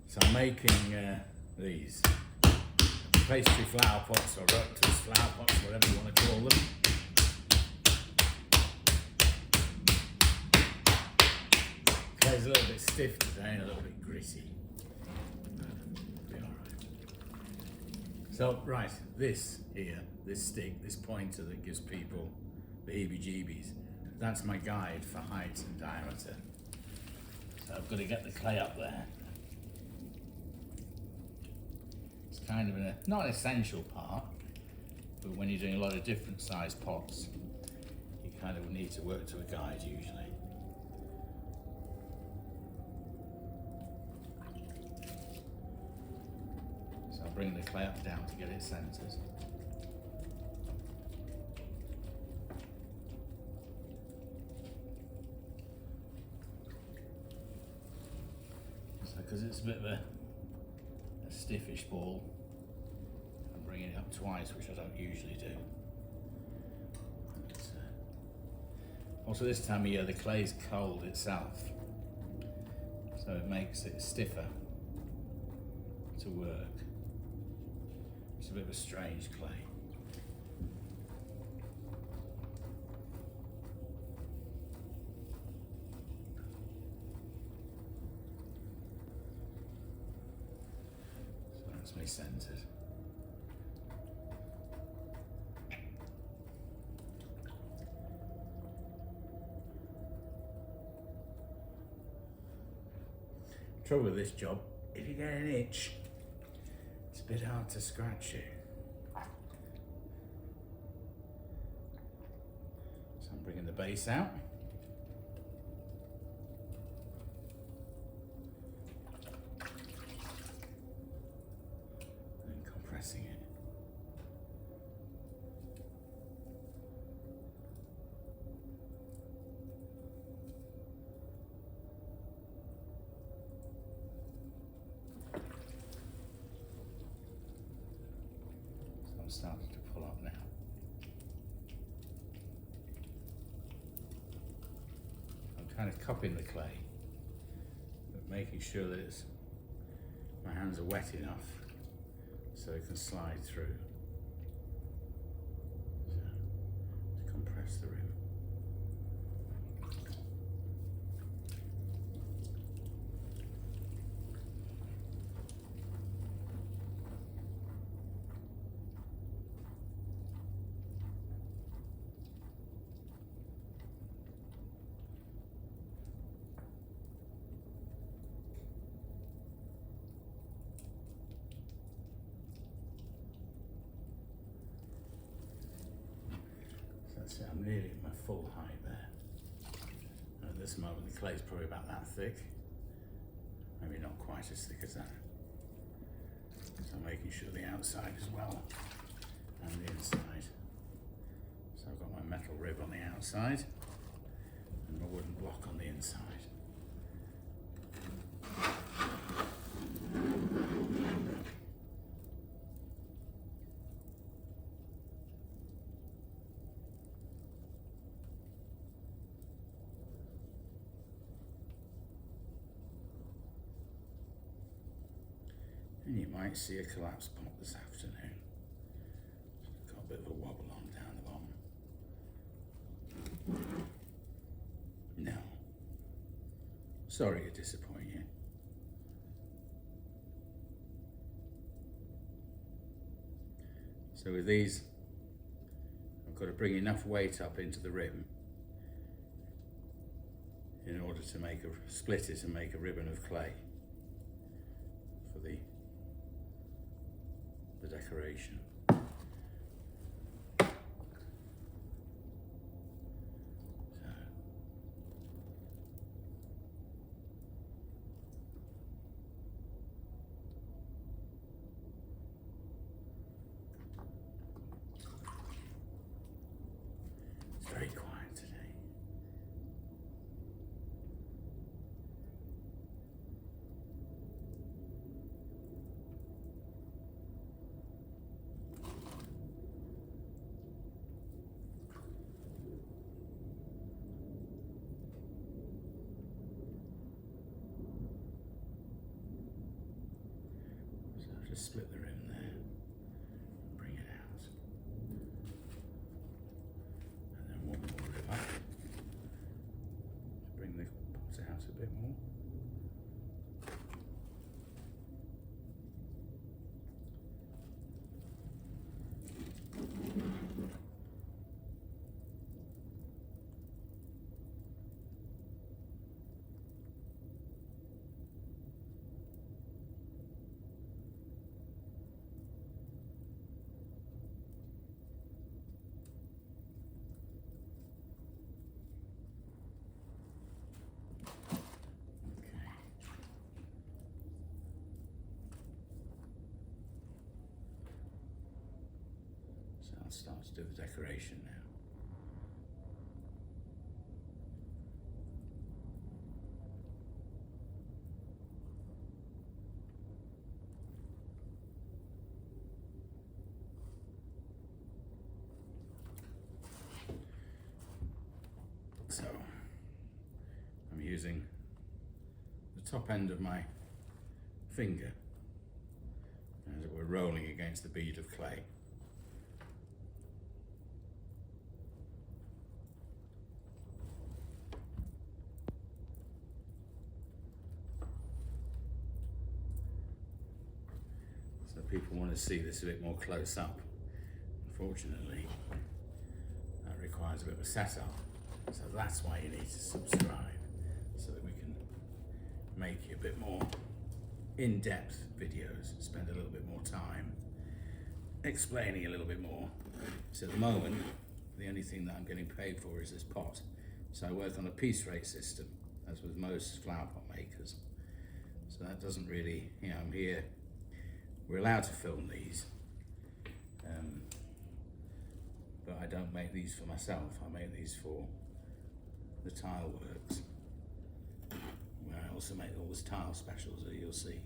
So I'm making these pastry flower pots or twist flower pots, whatever you want to call them. Clay's a little bit stiff today and a little bit gritty. Be alright. So, right, this here, this stick, this pointer that gives people the heebie-jeebies, that's my guide for height and diameter. So I've got to get the clay up there. It's kind of not an essential part, but when you're doing a lot of different size pots, you kind of need to work to a guide usually. So I'll bring the clay up down to get it centered. Because it's a bit of a stiffish ball, I'm bringing it up twice, which I don't usually do. Also this time of year the clay's cold itself, so it makes it stiffer to work. It's a bit of a strange clay. Me centered. Trouble with this job, if you get an itch, it's a bit hard to scratch it. So I'm bringing the base out. Pressing it. So I'm starting to pull up now. I'm kind of cupping the clay, but making sure that my hands are wet enough so it can slide through. So, to compress the rim. So I'm nearly at my full height there. And at this moment the clay is probably about that thick. Maybe not quite as thick as that. So I'm making sure the outside as well and the inside. So I've got my metal rib on the outside and my wooden block on the inside. And you might see a collapsed pot this afternoon. It's got a bit of a wobble on down the bottom. No. Sorry to disappoint you. So with these, I've got to bring enough weight up into the rim in order to split it and make a ribbon of clay for the decoration. It's very quiet today. just split the rim there, bring it out, and then one more rib up, bring the pot out a bit more. I'll start to do the decoration now. So I'm using the top end of my finger as it were rolling against the bead of clay. People want to see this a bit more close up. Unfortunately, that requires a bit of a setup. So that's why you need to subscribe, so that we can make a bit more in-depth videos, spend a little bit more time explaining a little bit more. So at the moment, the only thing that I'm getting paid for is this pot. So I work on a piece rate system, as with most flower pot makers. So that doesn't really, I'm here. We're allowed to film these, but I don't make these for myself. I make these for the tile works, where I also make all the tile specials that you'll see.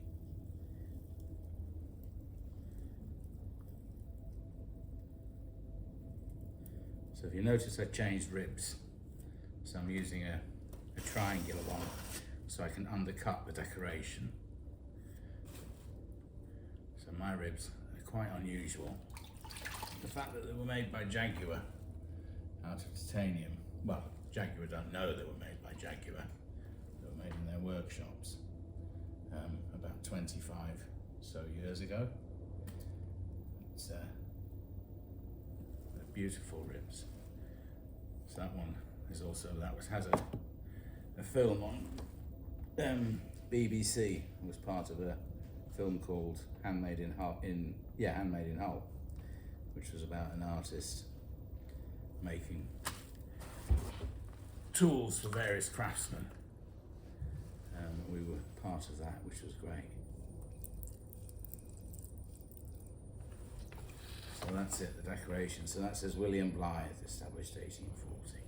So if you notice, I changed ribs. So I'm using a triangular one, so I can undercut the decoration. My ribs are quite unusual. The fact that they were made by Jaguar out of titanium. Well, Jaguar don't know they were made by Jaguar. They were made in their workshops about 25 so years ago. They're beautiful ribs. So that one is also, has a film on BBC. It was part of a film called Handmade in Hull, which was about an artist making tools for various craftsmen. We were part of that, which was great. So that's it, the decoration. So that says William Blythe, established 1840.